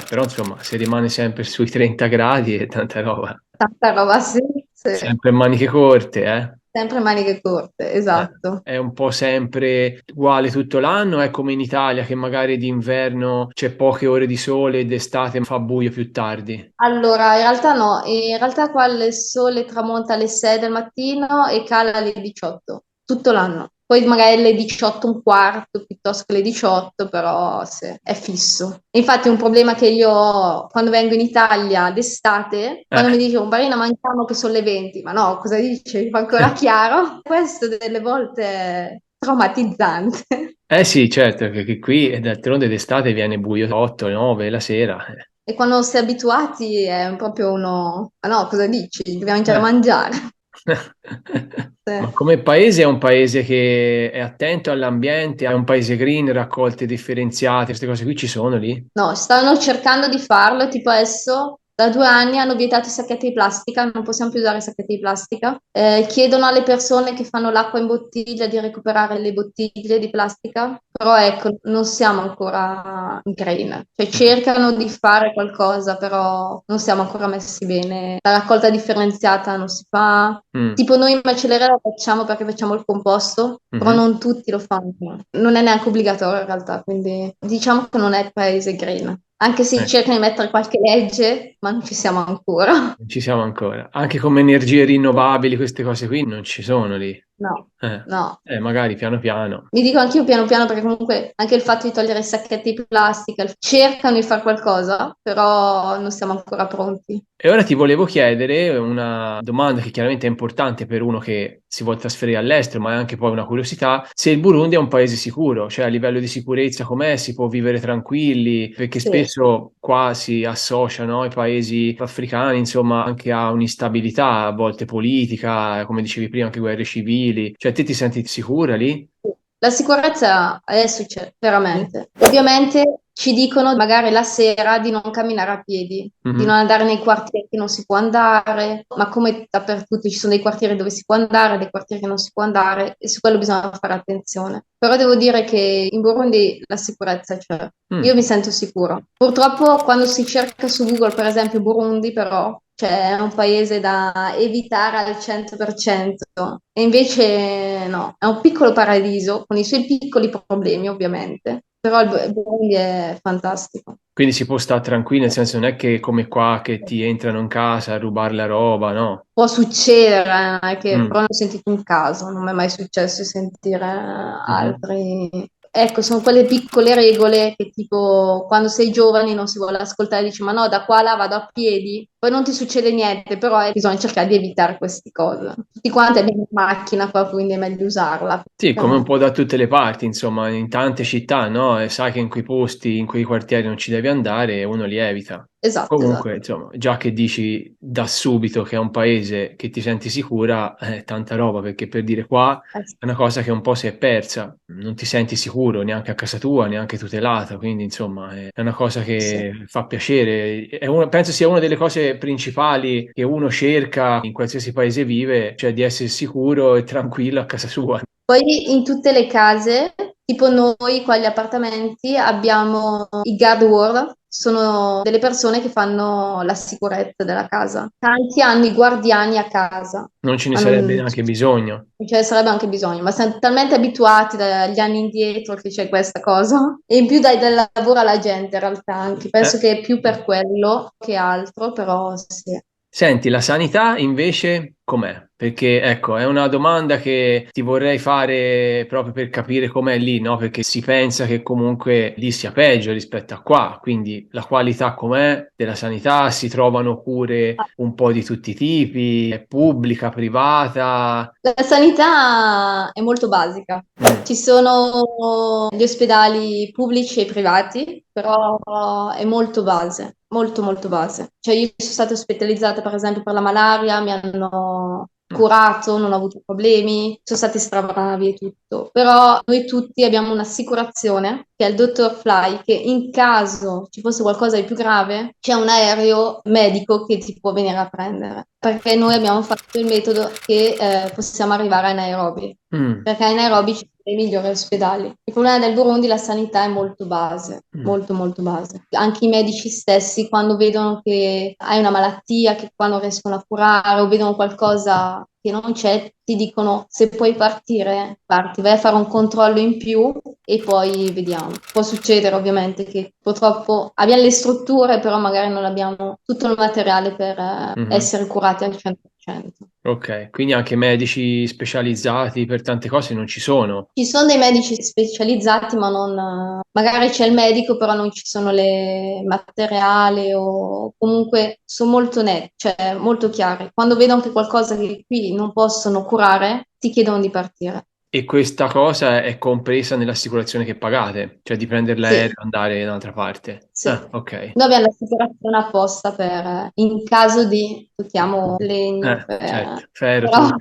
Però insomma, se rimane sempre sui 30 gradi è tanta roba. Tanta roba, sì, sì. Sempre maniche corte, eh? Sempre maniche corte, esatto. È un po' sempre uguale tutto l'anno, è come in Italia che magari d'inverno c'è poche ore di sole e d'estate fa buio più tardi. Allora, in realtà no, in realtà qua il sole tramonta alle 6 del mattino e cala alle 18, tutto l'anno. Poi magari alle 18 un quarto piuttosto che alle 18, però sì, è fisso. Infatti è un problema che io ho quando vengo in Italia d'estate, quando mi Eh. dicono Marina mangiamo che sono le 20, ma no, cosa dici? Fa ancora chiaro? Questo delle volte è traumatizzante. Eh sì, certo, perché qui d'altronde d'estate viene buio 8, 9 la sera. E quando si è abituati è proprio uno, ma no, cosa dici? Dobbiamo già Eh. mangiare. Ma Sì. come paese è un paese che è attento all'ambiente, è un paese green, raccolte differenziate, queste cose qui ci sono lì? No, stanno cercando di farlo, tipo adesso da 2 anni hanno vietato i sacchetti di plastica, non possiamo più usare i sacchetti di plastica. Chiedono alle persone che fanno l'acqua in bottiglia di recuperare le bottiglie di plastica, però ecco, non siamo ancora in green. Cioè cercano di fare qualcosa, però non siamo ancora messi bene. La raccolta differenziata non si fa. Mm. Tipo noi in macelleria la facciamo perché facciamo il composto, però Mhm. non tutti lo fanno. Non è neanche obbligatorio in realtà, quindi diciamo che non è il paese green. Anche se Ecco, cercano di mettere qualche legge, ma non ci siamo ancora. non ci siamo ancora. Anche come energie rinnovabili, queste cose qui non ci sono lì. No, Eh, no. magari piano piano. Mi dico anch'io piano piano perché comunque anche il fatto di togliere i sacchetti di plastica, cercano di fare qualcosa, però non siamo ancora pronti. E ora ti volevo chiedere una domanda che chiaramente è importante per uno che si vuole trasferire all'estero, ma è anche poi una curiosità, se il Burundi è un paese sicuro, cioè a livello di sicurezza com'è, si può vivere tranquilli, perché Sì. spesso qua si associano i paesi africani, insomma, anche a un'instabilità, a volte politica, come dicevi prima, anche guerre civili, cioè te ti senti sicura lì? La sicurezza adesso c'è, Sì. veramente. Ovviamente ci dicono magari la sera di non camminare a piedi, di non andare nei quartieri che non si può andare, ma come dappertutto ci sono dei quartieri dove si può andare, dei quartieri che non si può andare e su quello bisogna fare attenzione. Però devo dire che in Burundi la sicurezza c'è. Io mi sento sicuro. Purtroppo quando si cerca su Google, per esempio Burundi, però, cioè è un paese da evitare al 100%. E invece no, è un piccolo paradiso con i suoi piccoli problemi, ovviamente. Però il Burundi è fantastico. Quindi si può stare tranquilli, nel senso non è che come qua che ti entrano in casa a rubare la roba, no? Può succedere, che Mm. però ne ho sentito un caso, non mi è mai successo di sentire Mhm. altri. Ecco, sono quelle piccole regole che tipo quando sei giovane non si vuole ascoltare, dici ma no, da qua là vado a piedi, poi non ti succede niente, però bisogna cercare di evitare queste cose. Tutti quanti abbiamo una macchina qua, quindi è meglio usarla. Sì, come un No. po' da tutte le parti, insomma, in tante città, no? E sai che in quei posti, in quei quartieri non ci devi andare e uno li evita. Esatto, Comunque, esatto. insomma, già che dici da subito che è un paese che ti senti sicura, è tanta roba, perché per dire qua Sì. è una cosa che un po' si è persa, non ti senti sicuro neanche a casa tua, neanche tutelata, quindi insomma è una cosa Sì. che fa piacere. Penso sia una delle cose principali che uno cerca in qualsiasi paese vive, cioè di essere sicuro e tranquillo a casa sua. Poi in tutte le case, tipo noi qua agli appartamenti, abbiamo i guard world, sono delle persone che fanno la sicurezza della casa. Tanti hanno i guardiani a casa, Non ce ne ma sarebbe non neanche bisogno. ce ne sarebbe anche bisogno, ma siamo talmente abituati dagli anni indietro che c'è questa cosa. E in più dai del lavoro alla gente in realtà anche. Eh, Penso che è più per quello che altro, però sì. Senti, la sanità invece com'è? Perché ecco, è una domanda che ti vorrei fare proprio per capire com'è lì, no? Perché si pensa che comunque lì sia peggio rispetto a qua, quindi la qualità com'è della sanità, si trovano cure un po' di tutti i tipi, è pubblica, privata. La sanità è molto basica. Mm. Ci sono gli ospedali pubblici e privati, però è molto base, molto molto base. Cioè io sono stata ospitalizzata per esempio per la malaria, mi hanno Mm. curato, non ho avuto problemi, sono stati strabravi e tutto. Però noi tutti abbiamo un'assicurazione, che è il Dottor Fly, che in caso ci fosse qualcosa di più grave, c'è un aereo medico che ti può venire a prendere. Perché noi abbiamo fatto il metodo che possiamo arrivare a Nairobi, Mm. perché a Nairobi ci sono i migliori ospedali. Il problema del Burundi, la sanità è molto base, Mm. molto molto base. Anche i medici stessi, quando vedono che hai una malattia, che qua non riescono a curare o vedono qualcosa che non c'è, ti dicono se puoi partire, parti, vai a fare un controllo in più e poi vediamo. Può succedere ovviamente che purtroppo abbiamo le strutture, però magari non abbiamo tutto il materiale per Mhm. essere curati al 100%. Ok, quindi anche medici specializzati per tante cose non ci sono. Ci sono dei medici specializzati, ma non, magari c'è il medico, però non ci sono le materiali o comunque sono molto netti, cioè molto chiari. Quando vedono che qualcosa che qui non possono curare, ti chiedono di partire. E questa cosa è compresa nell'assicurazione che pagate, cioè di prendere l'aereo Sì, e andare da un'altra parte. sì. Ah, ok. Noi abbiamo l'assicurazione apposta per, in caso di, tocchiamo legno, Certo, ferro, però tutto.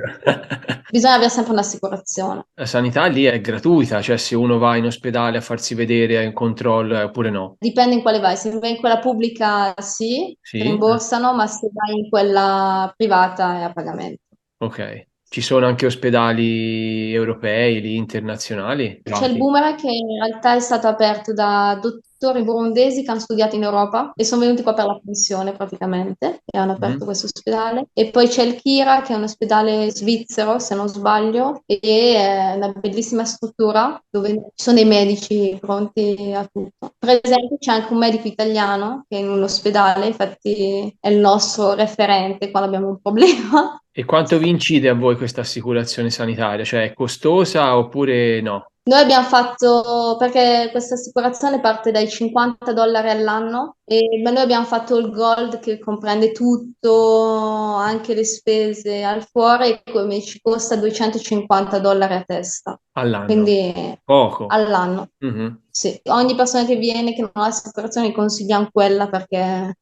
bisogna avere sempre un'assicurazione. La sanità lì è gratuita, cioè se uno va in ospedale a farsi vedere, a un controllo, oppure no. Dipende in quale vai, se vai in quella pubblica sì, Sì? rimborsano, ma se vai in quella privata è a pagamento. Ok. Ci sono anche ospedali europei, lì internazionali? C'è il Privati. Boomerang che in realtà è stato aperto da dottori burundesi che hanno studiato in Europa e sono venuti qua per la pensione praticamente e hanno aperto Mhm. questo ospedale. E poi c'è il Kira che è un ospedale svizzero, se non sbaglio, e è una bellissima struttura dove ci sono dei medici pronti a tutto. Per esempio c'è anche un medico italiano che è in un ospedale, infatti è il nostro referente quando abbiamo un problema. E quanto vi incide a voi questa assicurazione sanitaria? Cioè è costosa oppure no? Noi abbiamo fatto, perché questa assicurazione parte dai $50 all'anno Ma noi abbiamo fatto il Gold che comprende tutto, anche le spese al fuori, e come ci costa $250 a testa, all'anno. quindi Poco. all'anno. Mhm. Sì, ogni persona che viene che non ha assicurazione consigliamo quella perché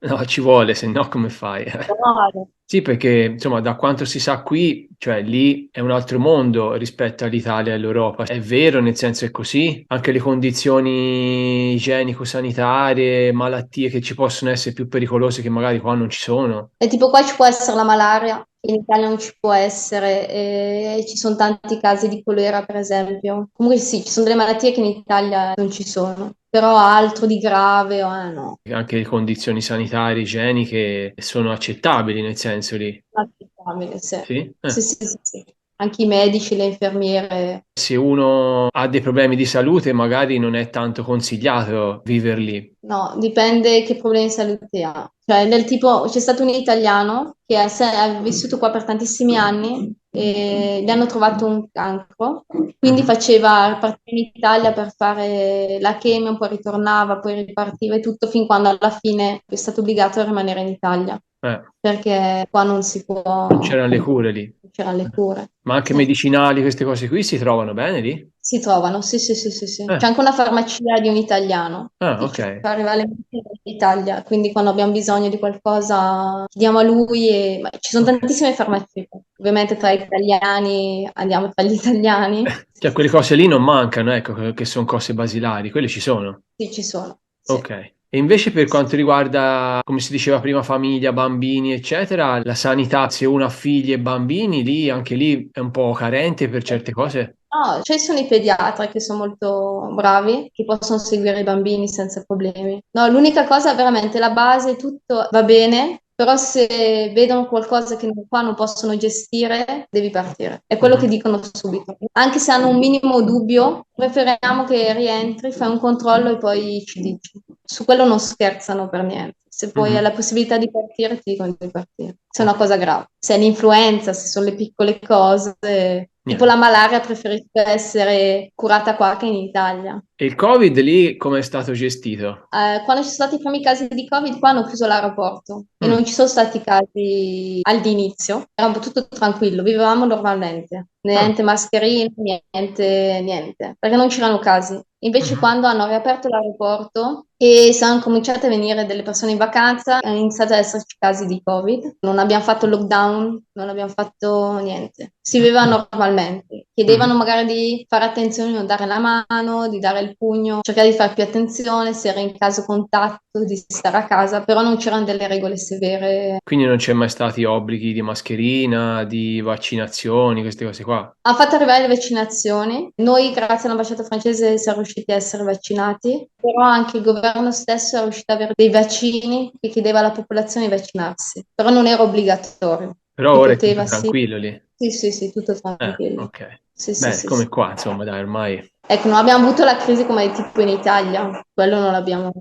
No, ci vuole, se no come fai? vale. Sì, perché insomma, da quanto si sa qui, cioè lì è un altro mondo rispetto all'Italia e all'Europa. È vero, nel senso è così. Anche le condizioni igienico-sanitarie, malattie che ci possono essere più pericolose che magari qua non ci sono. E tipo qua ci può essere la malaria, in Italia non ci può essere, e ci sono tanti casi di colera, per esempio. Comunque sì, ci sono delle malattie che in Italia non ci sono, però altro di grave, no. Anche le condizioni sanitarie, igieniche sono accettabili, nel senso lì. Accettabile, sì. Sì? Sì, sì, sì, sì. Anche i medici, le infermiere. Se uno ha dei problemi di salute, magari non è tanto consigliato viverli. No, dipende che problemi di salute ha. Cioè, nel tipo, c'è stato un italiano che ha vissuto qua per tantissimi anni e gli hanno trovato un cancro, quindi Mhm. partiva in Italia per fare la chemio, poi ritornava, poi ripartiva e tutto fin quando alla fine è stato obbligato a rimanere in Italia, Eh, perché qua non si può, non c'erano le cure lì. non c'erano le cure. Ma anche Sì. medicinali, queste cose qui si trovano bene lì? Si trovano, sì, sì, sì, sì, sì. Eh, C'è anche una farmacia di un italiano che ok. ci fa arrivare le medicine dall'Italia, quindi quando abbiamo bisogno di qualcosa chiediamo a lui ma ci sono Ok. tantissime farmacie. Ovviamente tra italiani andiamo tra gli italiani. Cioè, quelle cose lì non mancano, ecco, che sono cose basilari, quelle ci sono. Sì, ci sono. Sì. Ok. E invece per quanto riguarda, come si diceva prima, famiglia, bambini, eccetera, la sanità, se uno ha figli e bambini, lì anche lì è un po' carente per certe cose. No, ci sono i pediatri che sono molto bravi, che possono seguire i bambini senza problemi. No, l'unica cosa veramente, la base, tutto va bene, però se vedono qualcosa che qua non possono gestire, devi partire. È quello che Mhm. dicono subito. Anche se hanno un minimo dubbio, preferiamo che rientri, fai un controllo e poi ci dici. Su quello non scherzano per niente. Se poi hai Mhm. la possibilità di partire, ti dicono di partire. Se è una Ok. cosa grave. Se è l'influenza, se sono le piccole cose, tipo la Niente. malaria, preferisco essere curata qua che in Italia. E il Covid lì come è stato gestito? Quando ci sono stati i primi casi di Covid, qua hanno chiuso l'aeroporto e Mm. non ci sono stati casi all'inizio, era tutto tranquillo, vivevamo normalmente, Ah. niente mascherine, niente, niente, perché non c'erano casi. Invece Mhm. quando hanno riaperto l'aeroporto e sono cominciate a venire delle persone in vacanza, hanno iniziato ad esserci casi di Covid. Non abbiamo fatto lockdown, non abbiamo fatto niente. Si viveva Ok. normalmente. Chiedevano Mhm. magari di fare attenzione, di non dare la mano, di dare il pugno, cercare di fare più attenzione, se era in caso contatto, di stare a casa, però non c'erano delle regole severe. Quindi non c'è mai stati obblighi di mascherina, di vaccinazioni, queste cose qua. Ha fatto arrivare le vaccinazioni. Noi, grazie all'ambasciata francese, siamo riusciti a essere vaccinati, però anche il governo stesso è riuscito ad avere dei vaccini che chiedeva alla popolazione di vaccinarsi, però non era obbligatorio. Però Si ora è tutto poteva, sì. tranquillo lì. Sì, sì, sì, tutto tranquillo. Ok. Sì, sì, Beh, sì, sì. come qua, insomma, dai, ormai. Ecco, non abbiamo avuto la crisi come tipo in Italia, quello non l'abbiamo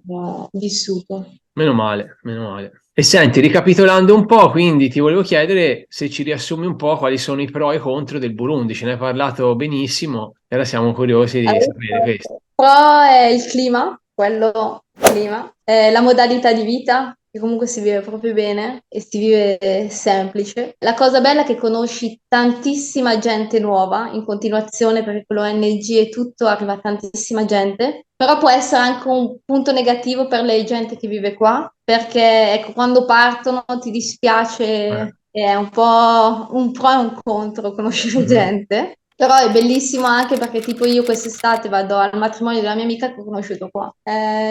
vissuto. Meno male, meno male. E senti, ricapitolando un po', quindi ti volevo chiedere se ci riassumi un po' quali sono i pro e i contro del Burundi. Ce ne hai parlato benissimo e ora siamo curiosi di sapere questo. Però è il clima, quello clima, la modalità di vita, che comunque si vive proprio bene e si vive semplice. La cosa bella è che conosci tantissima gente nuova in continuazione, perché con l'ONG e tutto arriva tantissima gente, però può essere anche un punto negativo per la gente che vive qua, perché ecco, quando partono ti Eh. dispiace, è un po' un pro e un contro conoscere Mhm. gente. Però è bellissimo anche perché tipo io quest'estate vado al matrimonio della mia amica che ho conosciuto qua.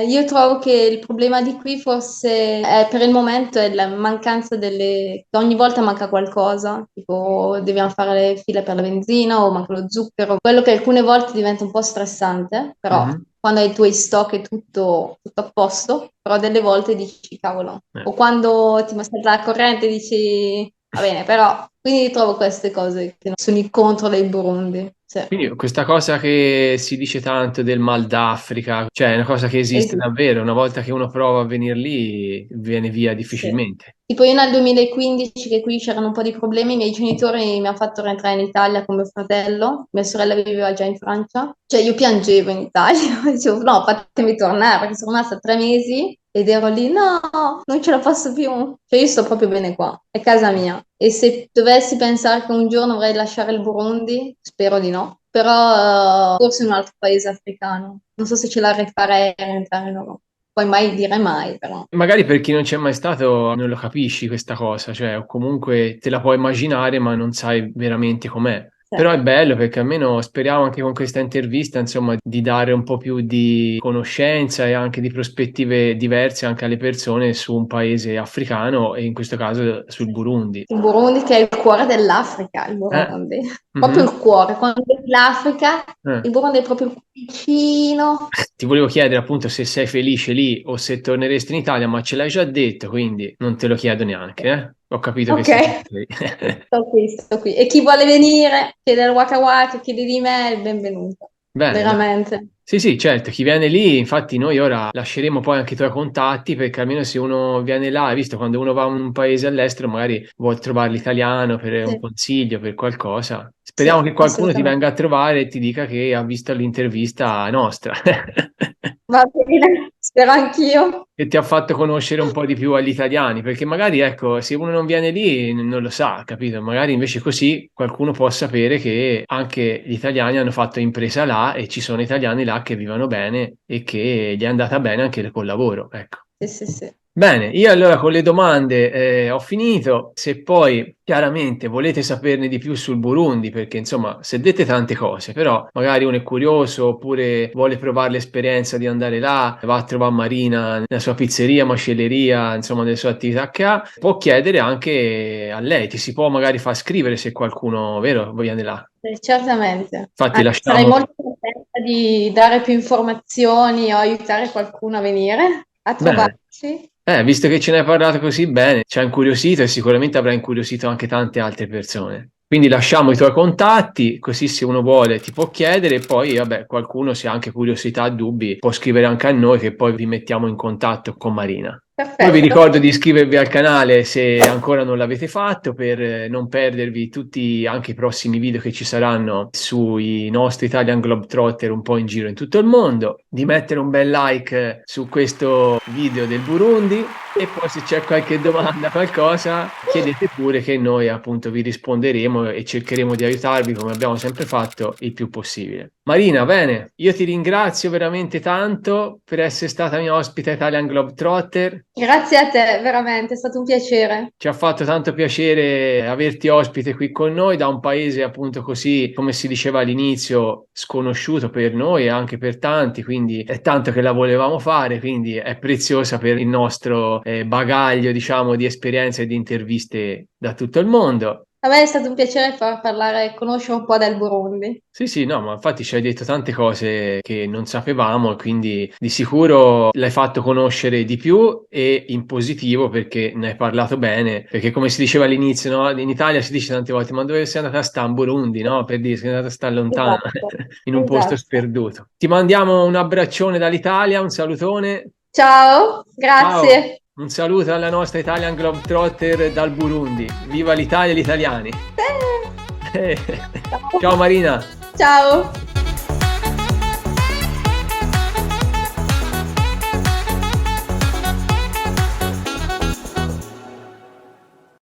Io trovo che il problema di qui forse per il momento è la mancanza che ogni volta manca qualcosa, tipo dobbiamo fare le file per la benzina o manca lo zucchero, quello che alcune volte diventa un po' stressante, però Mhm. quando hai i tuoi stock è tutto a posto, però delle volte dici cavolo. Eh. O quando ti mostra la corrente dici va bene, però quindi trovo queste cose che sono i contro del Burundi. sì. Quindi questa cosa che si dice tanto del mal d'Africa, cioè è una cosa che esiste Esiste, davvero, una volta che uno prova a venire lì viene via sì. difficilmente. Tipo io nel 2015 che qui c'erano un po' di problemi, i miei genitori mi hanno fatto rientrare in Italia con mio fratello, mia sorella viveva già in Francia, cioè io piangevo in Italia, dicevo no, fatemi tornare perché sono rimasta 3 mesi ed ero lì, no, non ce la posso più, cioè io sto proprio bene qua, è casa mia e se dovessi pensare che un giorno vorrei lasciare il Burundi, spero di no, però forse in un altro paese africano, non so se ce la rifarei a rientrare in Europa, poi mai dire mai però. Magari per chi non c'è mai stato non lo capisci questa cosa, cioè o comunque te la puoi immaginare ma non sai veramente com'è. Sì. Però è bello perché almeno speriamo anche con questa intervista, insomma, di dare un po' più di conoscenza e anche di prospettive diverse anche alle persone su un paese africano e in questo caso sul Burundi. Il Burundi che è il cuore dell'Africa, il Eh? Burundi. Proprio Mhm. il cuore. Quando vedi l'Africa, Eh. il Burundi è proprio il cuoricino. Ti volevo chiedere appunto se sei felice lì o se torneresti in Italia, ma ce l'hai già detto, quindi non te lo chiedo neanche, eh? Ho capito che Ok, sei lì. sto qui, sto qui. E chi vuole venire, chiede al Waka Waka, chiede di me, è il benvenuto. Bene, dai. Veramente. Sì, sì, certo, chi viene lì, infatti noi ora lasceremo poi anche i tuoi contatti perché almeno se uno viene là, hai visto, quando uno va in un paese all'estero magari vuol trovare l'italiano per un Sì, consiglio, per qualcosa. sì, Speriamo che qualcuno ti assolutamente. venga a trovare e ti dica che ha visto l'intervista nostra. Va bene, spero anch'io. Che ti ha fatto conoscere un po' di più agli italiani, perché magari, ecco, se uno non viene lì non lo sa, capito? Magari invece così qualcuno può sapere che anche gli italiani hanno fatto impresa là e ci sono italiani là che vivono bene e che gli è andata bene anche col lavoro, ecco. Sì, sì, sì. Bene, io allora con le domande ho finito. Se poi chiaramente volete saperne di più sul Burundi, perché insomma, se dette tante cose, però magari uno è curioso oppure vuole provare l'esperienza di andare là, va a trovare Marina nella sua pizzeria, macelleria, insomma, nelle sue attività che ha, può chiedere anche a lei, ti si può magari far scrivere se qualcuno, vero, viene là. Certamente. Infatti Sarei lasciamo. molto contenta di dare più informazioni o aiutare qualcuno a venire a Bene. trovarci. Visto che ce ne hai parlato così bene, ci ha incuriosito e sicuramente avrà incuriosito anche tante altre persone. Quindi lasciamo i tuoi contatti, così se uno vuole ti può chiedere e poi, vabbè, qualcuno se ha anche curiosità, dubbi, può scrivere anche a noi che poi vi mettiamo in contatto con Marina. Poi vi Perfetto. ricordo di iscrivervi al canale se ancora non l'avete fatto per non perdervi tutti anche i prossimi video che ci saranno sui nostri Italian Globetrotter un po' in giro in tutto il mondo, di mettere un bel like su questo video del Burundi e poi se c'è qualche domanda, qualcosa, chiedete pure che noi appunto vi risponderemo e cercheremo di aiutarvi come abbiamo sempre fatto il più possibile. Marina, bene, io ti ringrazio veramente tanto per essere stata mia ospite a Italian Globetrotter. Grazie a te, veramente, è stato un piacere. Ci ha fatto tanto piacere averti ospite qui con noi da un paese appunto così, come si diceva all'inizio, sconosciuto per noi e anche per tanti, quindi è tanto che la volevamo fare, quindi è preziosa per il nostro bagaglio, diciamo, di esperienze e di interviste da tutto il mondo. A me è stato un piacere far parlare, conoscere un po' del Burundi. Sì, sì, no, ma infatti ci hai detto tante cose che non sapevamo, e quindi di sicuro l'hai fatto conoscere di più e in positivo perché ne hai parlato bene, perché come si diceva all'inizio, no? In Italia si dice tante volte, ma dove sei andata a stare in Burundi, no? Per dire, sei andata a stare lontano, Esatto, in un posto esatto. sperduto. Ti mandiamo un abbraccione dall'Italia, un salutone. Ciao, Ciao, grazie. un saluto alla nostra Italian Globetrotter dal Burundi. Viva l'Italia e gli italiani! Ciao. Ciao Marina! Ciao.